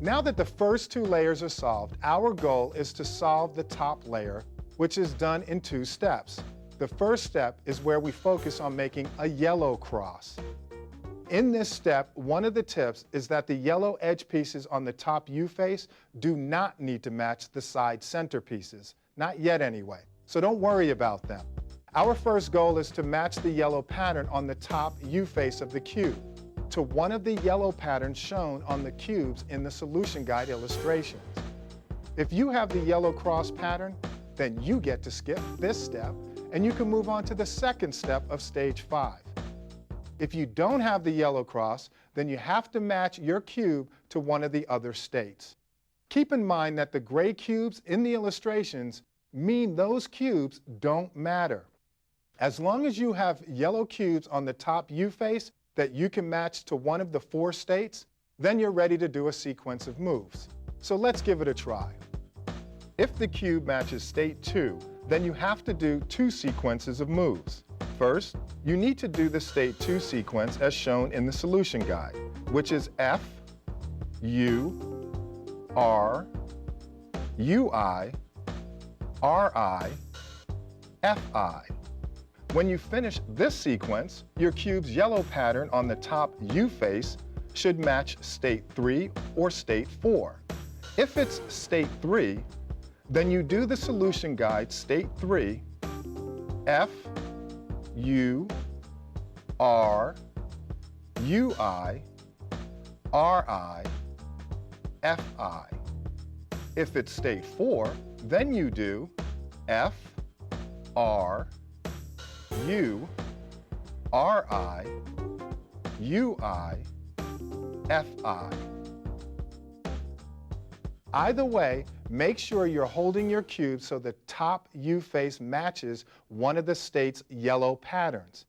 Now that the first two layers are solved, our goal is to solve the top layer, which is done in two steps. The first step is where we focus on making a yellow cross. In this step, one of the tips is that the yellow edge pieces on the top U face do not need to match the side center pieces. Not yet anyway, so don't worry about them. Our first goal is to match the yellow pattern on the top U face of the cube to one of the yellow patterns shown on the cubes in the solution guide illustrations. If you have the yellow cross pattern, then you get to skip this step and you can move on to the second step of stage 5. If you don't have the yellow cross, then you have to match your cube to one of the other states. Keep in mind that the gray cubes in the illustrations mean those cubes don't matter. As long as you have yellow cubes on the top U face that you can match to one of the 4 states, then you're ready to do a sequence of moves. So let's give it a try. If the cube matches state 2, then you have to do 2 sequences of moves. First, you need to do the state 2 sequence as shown in the solution guide, which is F, U, R, UI, RI, FI. When you finish this sequence, your cube's yellow pattern on the top U face should match state 3 or state 4. If it's state 3, then you do the solution guide state 3, F, U, R, UI, RI, FI. If it's state 4, then you do F, R, U, RI, UI, FI. Either way, make sure you're holding your cube so the top U face matches one of the state's yellow patterns.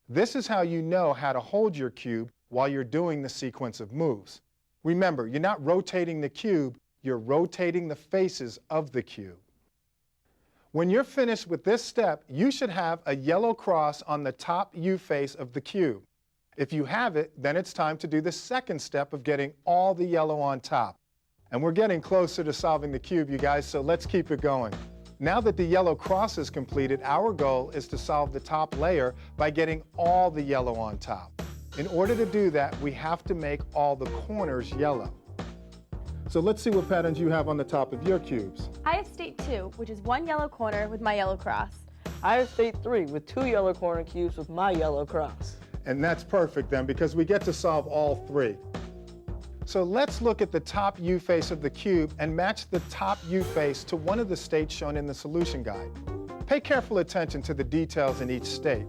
This is how you know how to hold your cube while you're doing the sequence of moves. Remember, you're not rotating the cube, you're rotating the faces of the cube. When you're finished with this step, you should have a yellow cross on the top U face of the cube. If you have it, then it's time to do the second step of getting all the yellow on top. And we're getting closer to solving the cube, you guys, so let's keep it going. Now that the yellow cross is completed, our goal is to solve the top layer by getting all the yellow on top. In order to do that, we have to make all the corners yellow. So let's see what patterns you have on the top of your cubes. I have state 2, which is 1 yellow corner with my yellow cross. I have state 3 with 2 yellow corner cubes with my yellow cross. And that's perfect then, because we get to solve all 3. So let's look at the top U face of the cube and match the top U face to one of the states shown in the solution guide. Pay careful attention to the details in each state.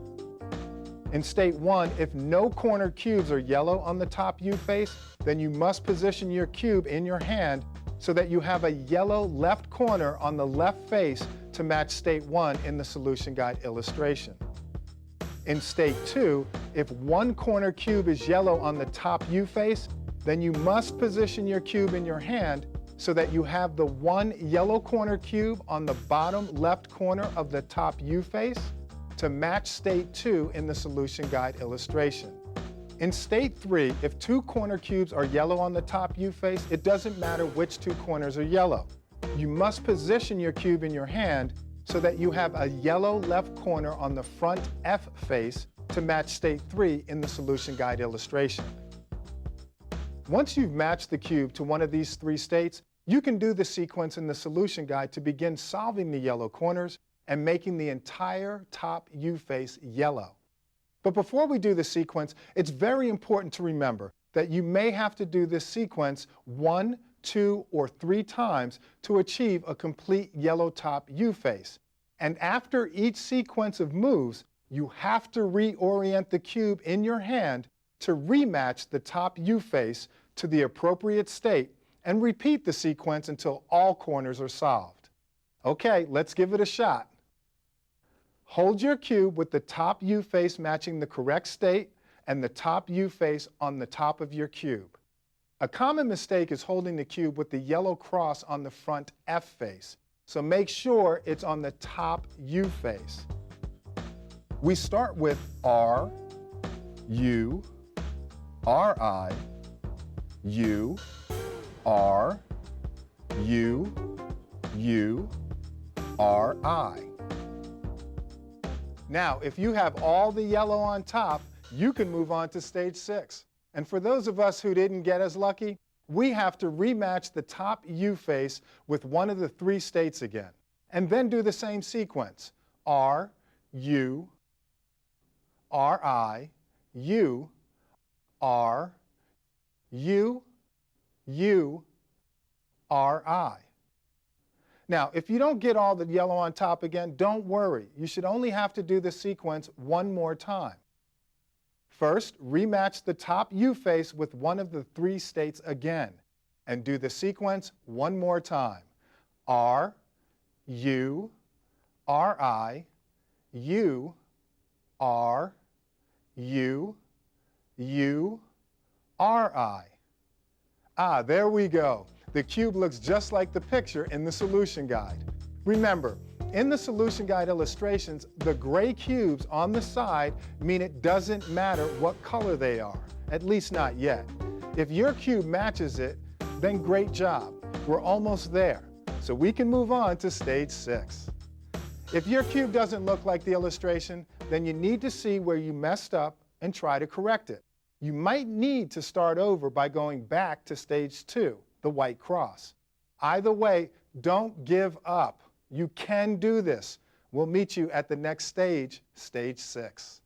In state 1, if no corner cubes are yellow on the top U face, then you must position your cube in your hand so that you have a yellow left corner on the left face to match state 1 in the solution guide illustration. In state 2, if one corner cube is yellow on the top U face, then you must position your cube in your hand so that you have the one yellow corner cube on the bottom left corner of the top U face to match state 2 in the solution guide illustration. In state 3, if 2 corner cubes are yellow on the top U face, it doesn't matter which 2 corners are yellow. You must position your cube in your hand so that you have a yellow left corner on the front F face to match state 3 in the solution guide illustration. Once you've matched the cube to one of these 3 states, you can do the sequence in the solution guide to begin solving the yellow corners and making the entire top U face yellow. But before we do the sequence, it's very important to remember that you may have to do this sequence 1, 2, or 3 times to achieve a complete yellow top U face. And after each sequence of moves, you have to reorient the cube in your hand to rematch the top U face to the appropriate state and repeat the sequence until all corners are solved. Okay, let's give it a shot. Hold your cube with the top U face matching the correct state and the top U face on the top of your cube. A common mistake is holding the cube with the yellow cross on the front F face, so make sure it's on the top U face. We start with R, U, RI, U, R, U, U, R, I. Now, if you have all the yellow on top, you can move on to stage 6. And for those of us who didn't get as lucky, we have to rematch the top U face with one of the 3 states again, and then do the same sequence. R, U, R, I, U, R, U, U, R, I. Now, if you don't get all the yellow on top again, don't worry. You should only have to do the sequence one more time. First, rematch the top U face with one of the 3 states again, and do the sequence one more time. R, U, R, I, U, R, U, U, R, I. Ah, there we go. The cube looks just like the picture in the solution guide. Remember, in the solution guide illustrations, the gray cubes on the side mean it doesn't matter what color they are, at least not yet. If your cube matches it, then great job. We're almost there, so we can move on to stage 6. If your cube doesn't look like the illustration, then you need to see where you messed up and try to correct it. You might need to start over by going back to stage 2, the white cross. Either way, don't give up. You can do this. We'll meet you at the next stage, stage 6.